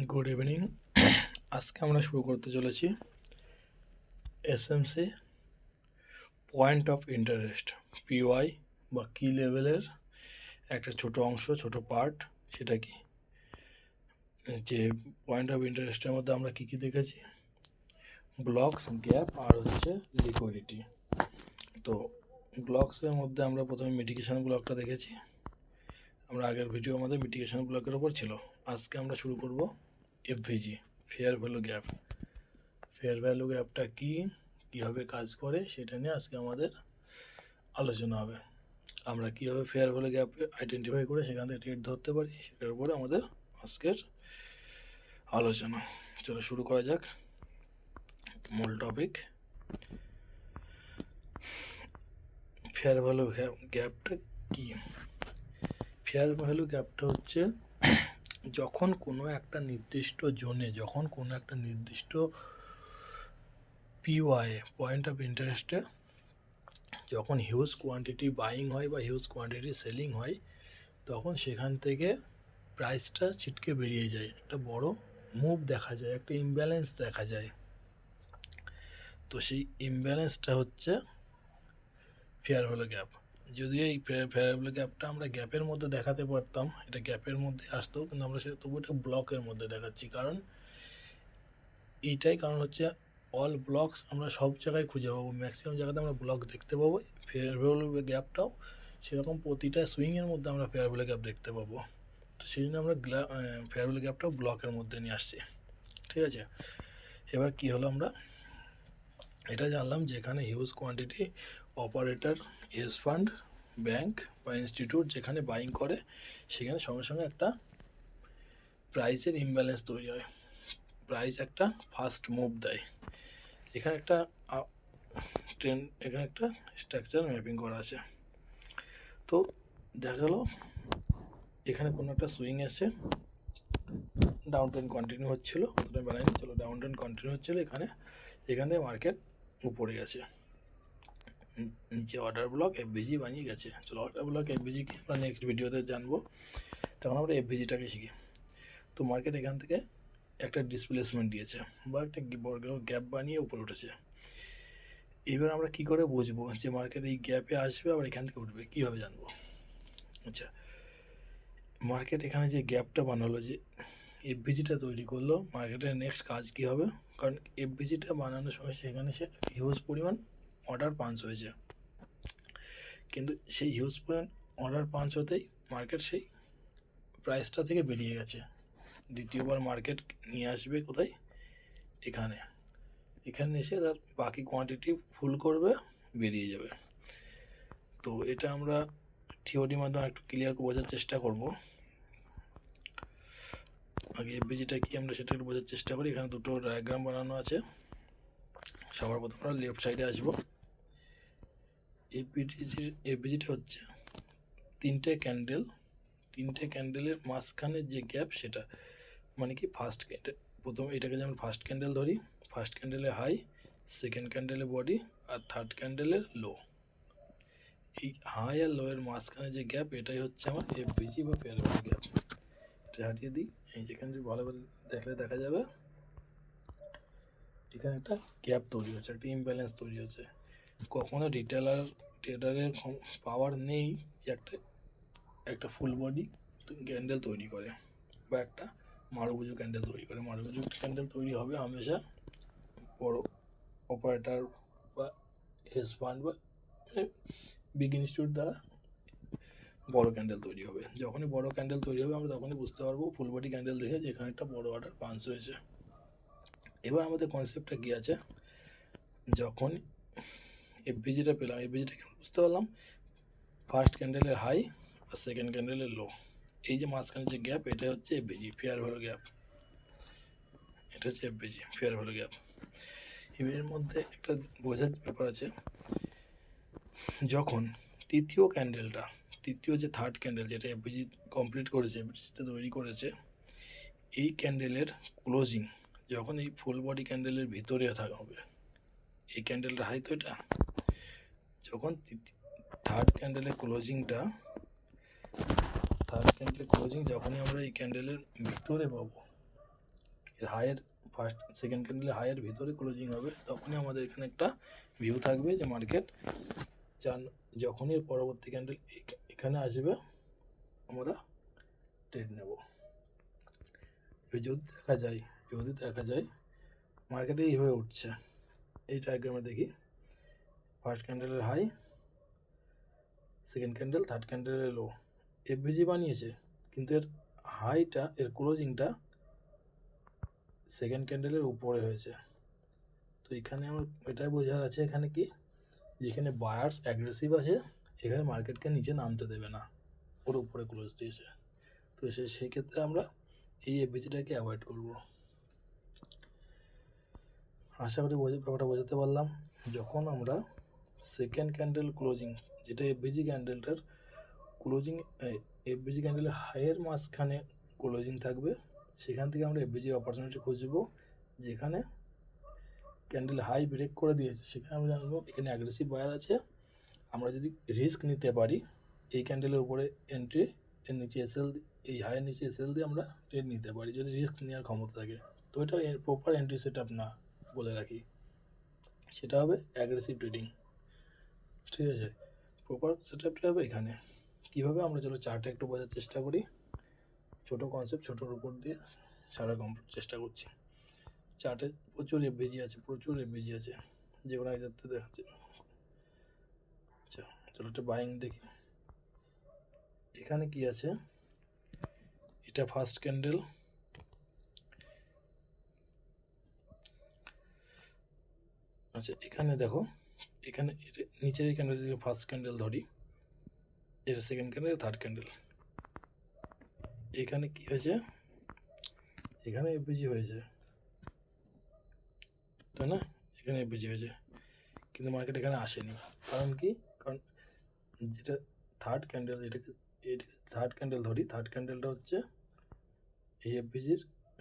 Good evening. আজকে আমরা শুরু করতে চলেছি SMC point of interest, PY বা কি লেভেলের একটা ছোট অংশ, ছোট পার্ট। সেটা কি, যে পয়েন্ট অফ ইন্টারেস্টের মধ্যে আমরা কি কি দেখেছি? ব্লকস, গ্যাপ আর হচ্ছে লিকুইডিটি। তো ব্লকসের মধ্যে আমরা প্রথমে মিটিগেশন ব্লকটা দেখেছি। আমরা আগের ভিডিও আমাদের মিটিগেশন ব্লকের ওপর ছিল। আজকে আমরা শুরু করব FVG, fair value gap. Fair value গ্যাপটা কি, কীভাবে কাজ করে, সেটা নিয়ে আজকে আমাদের আলোচনা হবে। আমরা কীভাবে ফেয়ার ভ্যালু গ্যাপ আইডেন্টিফাই করে সেখান থেকে ট্রেড ধরতে পারি, সেটার উপরে আমাদের আজকের আলোচনা। চলো শুরু করা যাক। মূল টপিক, ফেয়ার ভ্যালু গ্যাপটা কি? ফেয়ার ভ্যালু গ্যাপটা হচ্ছে যখন কোনো একটা নির্দিষ্ট জোনে, যখন কোনো একটা নির্দিষ্ট পিওয়াই, পয়েন্ট অফ ইন্টারেস্টে যখন হিউজ কোয়ান্টিটি বাইং হয় বা হিউজ কোয়ান্টিটি সেলিং হয়, তখন সেখান থেকে প্রাইসটা ছিটকে বেরিয়ে যায়, একটা বড় মুভ দেখা যায়, একটা ইমব্যালেন্স দেখা যায়। তো সেই ইমব্যালেন্সটা হচ্ছে ফেয়ার ভ্যালু গ্যাপ। যদিও এই ফেয়ার ভ্যালু গ্যাপটা আমরা গ্যাপের মধ্যে দেখাতে পারতাম, এটা গ্যাপের মধ্যে আসতো, কিন্তু আমরা সেটা তবু এটা ব্লকের মধ্যে দেখাচ্ছি। কারণ হচ্ছে অল ব্লকস আমরা সব জায়গায় খুঁজে পাবো, ম্যাক্সিমাম জায়গাতে আমরা ব্লক দেখতে পাবো। ফেয়ার ভ্যালু গ্যাপটাও সেরকম প্রতিটা সুইংয়ের মধ্যে আমরা ফেয়ার ভ্যালু গ্যাপ দেখতে পাবো। তো সেই জন্য আমরা ফেয়ার ভ্যালু গ্যাপটাও ব্লকের মধ্যে নিয়ে আসছি। ঠিক আছে, এবার কি হলো, আমরা এটা জানলাম যেখানে huge quantity operator, hedge fund, bank বা ইনস্টিটিউট যেখানে বাইং করে, সেখানে সঙ্গে সঙ্গে একটা প্রাইসের ইমব্যালেন্স তৈরি হয়, প্রাইস একটা ফাস্ট মুভ দেয়। এখানে একটা ট্রেন্ড, এখানে একটা স্ট্রাকচার ম্যাপিং করা আছে। তো দেখা গেল এখানে কোনো একটা সুইং এসে ডাউন ট্রেন্ড কন্টিনিউ হচ্ছিল, বানাইনি, চলো ডাউন ট্রেন্ড কন্টিনিউ হচ্ছিলো। এখান থেকে মার্কেট উপরে গেছে, নিচে অর্ডার ব্লক এফভিজি বানিয়ে গেছে। চলো অর্ডার ব্লক এফভিজিকে আমরা নেক্সট ভিডিওতে জানবো, তখন আমরা এফভিজিটাকে শিখি। তো মার্কেট এখান থেকে একটা ডিসপ্লেসমেন্ট দিয়েছে বা একটা বড় গ্যাপ বানিয়ে উপরে উঠেছে। এবার আমরা কি করে বুঝবো যে মার্কেট এই গ্যাপে আসবে আবার এখান থেকে উঠবে, কীভাবে জানবো? আচ্ছা, মার্কেট এখানে যে গ্যাপটা বানালো, যে এফভিজিটা তৈরি করলো, মার্কেটের নেক্সট কাজ কী হবে? কারণ এফভিজিটা বানানোর সময় সেখানে সে হিউজ পরিমাণ অর্ডার পাঞ্চ হয়েছে, কিন্তু সেই হিউজ পরিমাণ অর্ডার পাঞ্চ হতেই মার্কেট সেই প্রাইসটা থেকে বেরিয়ে গেছে। দ্বিতীয়বার মার্কেট নিয়ে আসবে কোথায়? এখানে এসে তার বাকি কোয়ান্টিটি ফুল করবে, বেরিয়ে যাবে। তো এটা আমরা থিওরির মাধ্যমে একটু ক্লিয়ার বোঝার চেষ্টা করব। আগে এফভিজিটা কি আমরা সেটা একটু বোঝার চেষ্টা করি। এখানে দুটো ডায়াগ্রাম বানানো আছে। সবার প্রথমে আমরা লেফট সাইডে আসবো। এফভিজিটা হচ্ছে তিনটে ক্যান্ডেলের মাঝখানে যে গ্যাপ, সেটা মানে কি ফার্স্ট ক্যান্ডেল। প্রথমে এটাকে যেমন ফার্স্ট ক্যান্ডেল ধরি, ফার্স্ট ক্যান্ডেলের হাই, সেকেন্ড ক্যান্ডেলের বডি আর থার্ড ক্যান্ডেলের লো। এই হাই আর লো এর মাঝখানে যে গ্যাপ, এটাই হচ্ছে আমার এফভিজি বা ফেয়ার ভ্যালু গ্যাপ। এটা হাটিয়ে দিই, এই যেখানে ভালো দেখলে দেখা যাবে এখানে একটা গ্যাপ তৈরি হচ্ছে, একটা ইমব্যালেন্স তৈরি হচ্ছে। কখনো ট্রেডারের পাওয়ার নেই যে একটা ফুল বডি ক্যান্ডেল তৈরি করে বা একটা মারুবুজু ক্যান্ডেল তৈরি করে। মারুবুজু ক্যান্ডেল তৈরি হবে হামেশা বড় অপারেটর বা হেজ ফান্ড বা বিগ ইনস্টিটিউট দ্বারা বড় ক্যান্ডেল তৈরি হবে। যখনই বড় ক্যান্ডেল তৈরি হবে, আমরা তখনই বুঝতে পারবো ফুল বডি ক্যান্ডেল দেখে যে এখানে একটা বড় অর্ডার পাঞ্চ হয়েছে। এবার আমাদের কনসেপ্টটা কী আছে? যখন এফভিজিটা পেলাম, এফভিজিটাকে বুঝতে পারলাম ফার্স্ট ক্যান্ডেলের হাই আর সেকেন্ড ক্যান্ডেলের লো, এই যে মাঝখানে যে গ্যাপ, এটা হচ্ছে এফভিজি, ফেয়ার ভ্যালু গ্যাপ। এটা হচ্ছে এফভিজি, ফেয়ার ভ্যালু গ্যাপ। এর মধ্যে একটা বোঝার ব্যাপার আছে, যখন তৃতীয় যে থার্ড ক্যান্ডেল, যেটা এফভিজি কমপ্লিট করেছে, এফভিজিটা তৈরি করেছে, এই ক্যান্ডেলের ক্লোজিং যখন এই ফুল বডি ক্যান্ডেলের ভিতরে হবে, এই ক্যান্ডেলটা হাই, তো এটা যখন থার্ড ক্যান্ডেলের ক্লোজিং যখনই আমরা এই ক্যান্ডেলের ভিতরে পাবো, এর হাইয়ের ফার্স্ট সেকেন্ড ক্যান্ডেলের হাইয়ের ভিতরে ক্লোজিং হবে, তখনই আমাদের এখানে একটা ভিউ থাকবে যে মার্কেট যখনই এর পরবর্তী ক্যান্ডেল এখানে আসবে আমরা ট্রেড নেব। যদি দেখা যায় মার্কেটে এইভাবে উঠছে, এই ডায়াগ্রামে দেখি ফার্স্ট ক্যান্ডেলের হাই, সেকেন্ড ক্যান্ডেল, থার্ড ক্যান্ডেলের লো, এফভিজি বানিয়েছে, কিন্তু এর হাইটা এর ক্লোজিংটা সেকেন্ড ক্যান্ডেলের উপরে হয়েছে। তো এখানে আমার এটাই বোঝার আছে এখানে কি, যেখানে বায়ার্স অ্যাগ্রেসিভ আছে এখানে মার্কেটকে নিচে নামতে দেবে না, ওর উপরে ক্লোজ দিয়েছে। তো সেই ক্ষেত্রে আমরা এই এফভিজিটাকে অ্যাভয়েড করব। আশা করি ব্যাপারটা বোঝাতে পারলাম। যখন আমরা সেকেন্ড ক্যান্ডেল ক্লোজিং, যেটা এফভিজি ক্যান্ডেলটার ক্লোজিং, এফভিজি ক্যান্ডেলের হাইয়ের মাঝখানে ক্লোজিং থাকবে, সেখান থেকে আমরা এফভিজির অপরচুনিটি খুঁজবো। যেখানে ক্যান্ডেল হাই ব্রেক করে দিয়েছে সেখানে আমরা জানবো এখানে অ্যাগ্রেসিভ বায়ার আছে, আমরা যদি রিস্ক নিতে পারি এই ক্যান্ডেলের উপরে এন্ট্রি, এর নিচে এসএল, এই হাইয়ের নিচে এসএল দিয়ে আমরা ট্রেড নিতে পারি যদি রিস্ক নেওয়ার ক্ষমতা থাকে। তো এটা প্রপার এন্ট্রি সেট আপ না, বলে রাখি, সেটা হবে অ্যাগ্রেসিভ ট্রেডিং। ঠিক আছে, প্রপার সেট আপটা হবে এখানে। কীভাবে আমরা চলো চার্টে একটু বোঝার চেষ্টা করি, ছোটো কনসেপ্ট ছোটোর উপর দিয়ে সারা কমপ্লিট চেষ্টা করছি। চার্টে প্রচুর এফভিজি আছে, যেগুলো এটাতে দেখাচ্ছে। আচ্ছা চলো একটা বাইং দেখি, এখানে কি আছে, এটা ফার্স্ট ক্যান্ডেল, আচ্ছা এখানে দেখো, এখানে নিচের ক্যান্ডেল যদি ফার্স্ট ক্যান্ডেল ধরি, এর সেকেন্ড ক্যান্ডেল, থার্ড ক্যান্ডেল, এখানে কি হয়েছে, এখানে এফভিজি হয়েছে, তাই না, এখানে এফভিজি হয়েছে, কিন্তু মার্কেট এখানে আসেনি। কারণ কি, কারণ যেটা থার্ড ক্যান্ডেল, এটাকে থার্ড ক্যান্ডেল ধরি, থার্ড ক্যান্ডেলটা হচ্ছে এই এফভিজির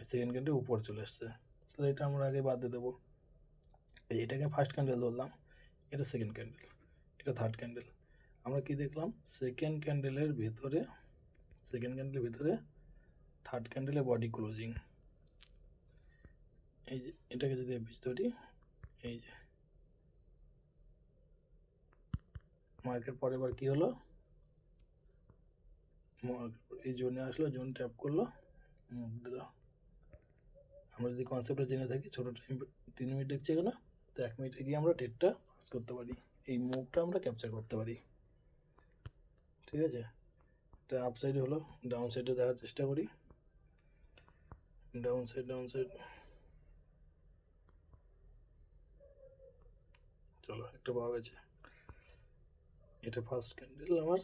সেকেন্ড ক্যান্ডেল উপর চলে এসছে, তাহলে এটা আমরা আগে বাদ দিয়ে দেবো। এটাকে ফার্স্ট ক্যান্ডেল ধরলাম, এটা সেকেন্ড ক্যান্ডেল, এটা থার্ড ক্যান্ডেল। আমরা কি দেখলাম, সেকেন্ড ক্যান্ডেলের ভিতরে থার্ড ক্যান্ডেলের বডি ক্লোজিং, এই যে এটাকে যদি এফভিজি ধরি, এই যে মার্কেট পরের বার কী হলো, এই জোনে আসলো, জোন ট্যাপ করলো, মুভ দিল। আমরা যদি কনসেপ্টটা জেনে থাকি, ছোটো টাইম 3 মিনিট দেখছি কেন, তো 1 মিনিটে গিয়ে আমরা ট্রেডটা পাস করতে পারি, এই মুভটা আমরা ক্যাপচার করতে পারি। ঠিক আছে, এটা আপ সাইডে হলো, ডাউন সাইডে দেখার চেষ্টা করি, ডাউন সাইড, চলো একটা পাওয়া গেছে, এটা ফার্স্ট ক্যান্ডেল আমার,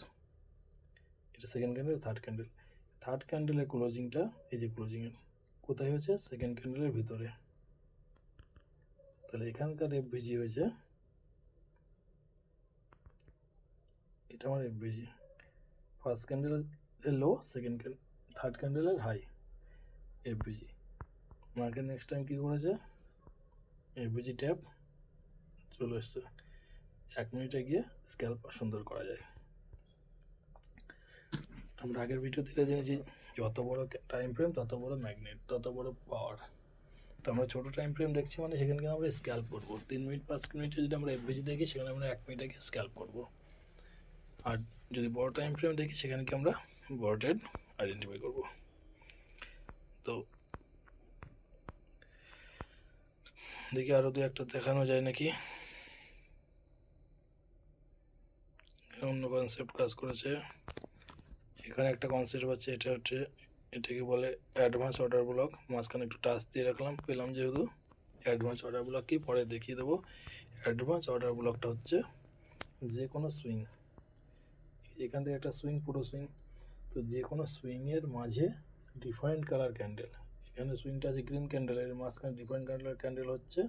এটা সেকেন্ড ক্যান্ডেল, থার্ড ক্যান্ডেলের ক্লোজিংটা, এই যে ক্লোজিংয়ের কোথায় হয়েছে, সেকেন্ড ক্যান্ডেলের ভিতরে, তাহলে এখানকার এফভিজি হয়েছে, এটা আমার এফভিজি, ফার্স্ট ক্যান্ডেলের লো, থার্ড ক্যান্ডেলের high, FVG. Market next time কী করেছে, এফভিজি ট্যাপ চলে এসছে, 1 মিনিটে গিয়ে স্ক্যাল্প সুন্দর করা যায়। আমরা আগের ভিডিওতে এটা জেনেছি, যত বড় টাইম ফ্রেম তত বড় ম্যাগনেট, তত বড় পাওয়ার। তো আমরা ছোটো টাইম ফ্রেম দেখছি মানে সেখানে আমরা স্ক্যাল্প করবো, 3 মিনিট 5 মিনিটে যদি আমরা এফভিজি দেখি সেখানে আমরা 1 মিনিটে গিয়ে স্ক্যাল্প করবো। আর যদি বড় টাইম ফ্রেম দেখি সেখানে কি আমরা বড় ট্রেড আইডেন্টিফাই করবো। তো দেখি আরও 2-1টা দেখানো যায় নাকি, অন্য কনসেপ্ট কাজ করেছে। এখানে একটা কনসেপ্ট আছে, এটাকে বলে অ্যাডভান্স অর্ডার ব্লক, মাঝখানে একটু টাচ দিয়ে রাখলাম, পেলাম যেহেতু। অ্যাডভান্স অর্ডার ব্লক কি পরে দেখিয়ে দেবো। অ্যাডভান্স অর্ডার ব্লকটা হচ্ছে যে কোনো সুইং, এখান থেকে একটা সুইং, পুরো সুইং, তো যে কোনো সুইংয়ের মাঝে ডিফারেন্ট কালার ক্যান্ডেল, এখানে সুইংটা আছে গ্রিন ক্যান্ডেল, এর মাঝখানে ডিফারেন্ট কালার ক্যান্ডেল হচ্ছে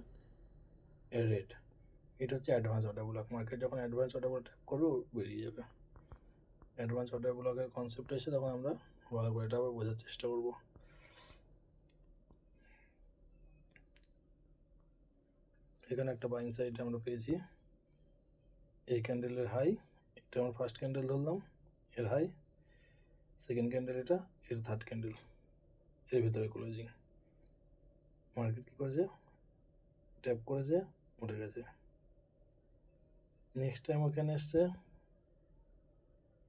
রেড, এটা হচ্ছে অ্যাডভান্স অর্ডার ব্লক। মার্কেট যখন অ্যাডভান্স অর্ডার ব্লক ট্যাপ করবে বেরিয়ে যাবে। অ্যাডভান্স অর্ডার ব্লকের কনসেপ্ট এসে তখন আমরা ভালো করে এটা বোঝার চেষ্টা করব। এখানে একটা বাইং সাইড আমরা পেয়েছি, এই ক্যান্ডেলের হাই, এটা আমরা ফার্স্ট ক্যান্ডেল ধরলাম, এর হাই, সেকেন্ড ক্যান্ডেল এটা, এর থার্ড ক্যান্ডেল, এর ভিতরে ক্লোজিং। মার্কেট কী করেছে, ট্যাপ করেছে, উঠে গেছে। নেক্সট টাইম ওখানে এসছে,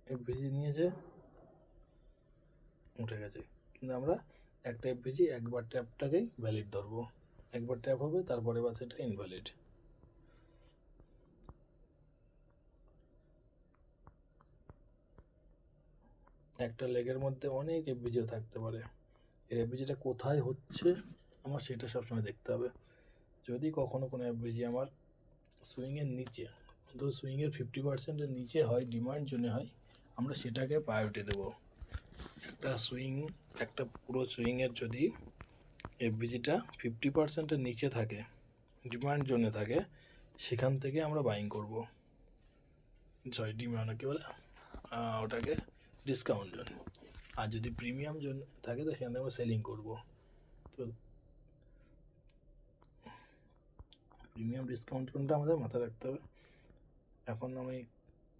এফভিজি নিয়েছে, উঠে গেছে। কিন্তু আমরা একটা এফভিজি একবার ট্যাপটাকেই ভ্যালিড ধরবো, একবার ট্যাপ হবে, তারপরে বা সেটা ইনভ্যালিড। একটা লেগের মধ্যে অনেক এফভিজিও থাকতে পারে। এই এফভিজিটা কোথায় হচ্ছে আমার সেটা সবসময় দেখতে হবে। যদি কখনো কোনো এফভিজি আমার সুইংয়ের নিচে, অন্তত সুইংয়ের 50%-এর নিচে হয়, ডিমান্ড জোনে হয়, আমরা সেটাকে প্রায়োরিটি দেবো। একটা পুরো সুইংয়ের যদি এফভিজিটা 50%-এর নিচে থাকে, ডিমান্ড জোনে থাকে, সেখান থেকে আমরা বাইং করব। ডিমান্ড কী বলে ওটাকে, ডিসকাউন্ট জোন। আর যদি প্রিমিয়াম জোন থাকে তো সেখান থেকে আমরা সেলিং করব। তো প্রিমিয়াম ডিসকাউন্ট জোনটা আমাদের মাথায় রাখতে হবে। এখন আমি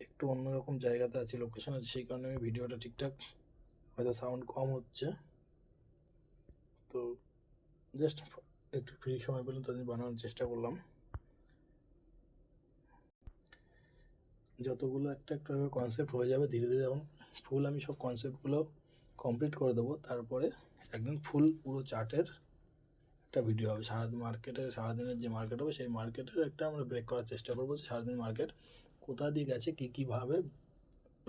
একটু অন্যরকম জায়গাতে আছি, লোকেশন আছে, সেই কারণে আমি ভিডিওটা ঠিকঠাক হয়তো সাউন্ড কম হচ্ছে। তো জাস্ট একটু ফ্রি সময় পেলে তাদের বানানোর চেষ্টা করলাম। যতগুলো একটা একটা কনসেপ্ট হয়ে যাবে ধীরে ধীরে, যখন ফুল আমি সব কনসেপ্টগুলো কমপ্লিট করে দেবো, তারপরে একদম ফুল পুরো চার্টের একটা ভিডিও হবে। সারাদিনের যে মার্কেট হবে সেই মার্কেটের একটা আমরা ব্রেক করার চেষ্টা করবো, যে সারাদিন মার্কেট কোথা দিয়ে গেছে, কী কীভাবে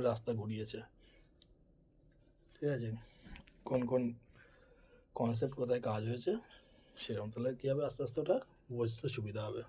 রাস্তা ঘুরিয়েছে, ঠিক আছে, কোন কোন কনসেপ্ট কোথায় কাজ হয়েছে সেরকম। তাহলে কী হবে, আস্তে আস্তে ওটা বুঝতে সুবিধা হবে।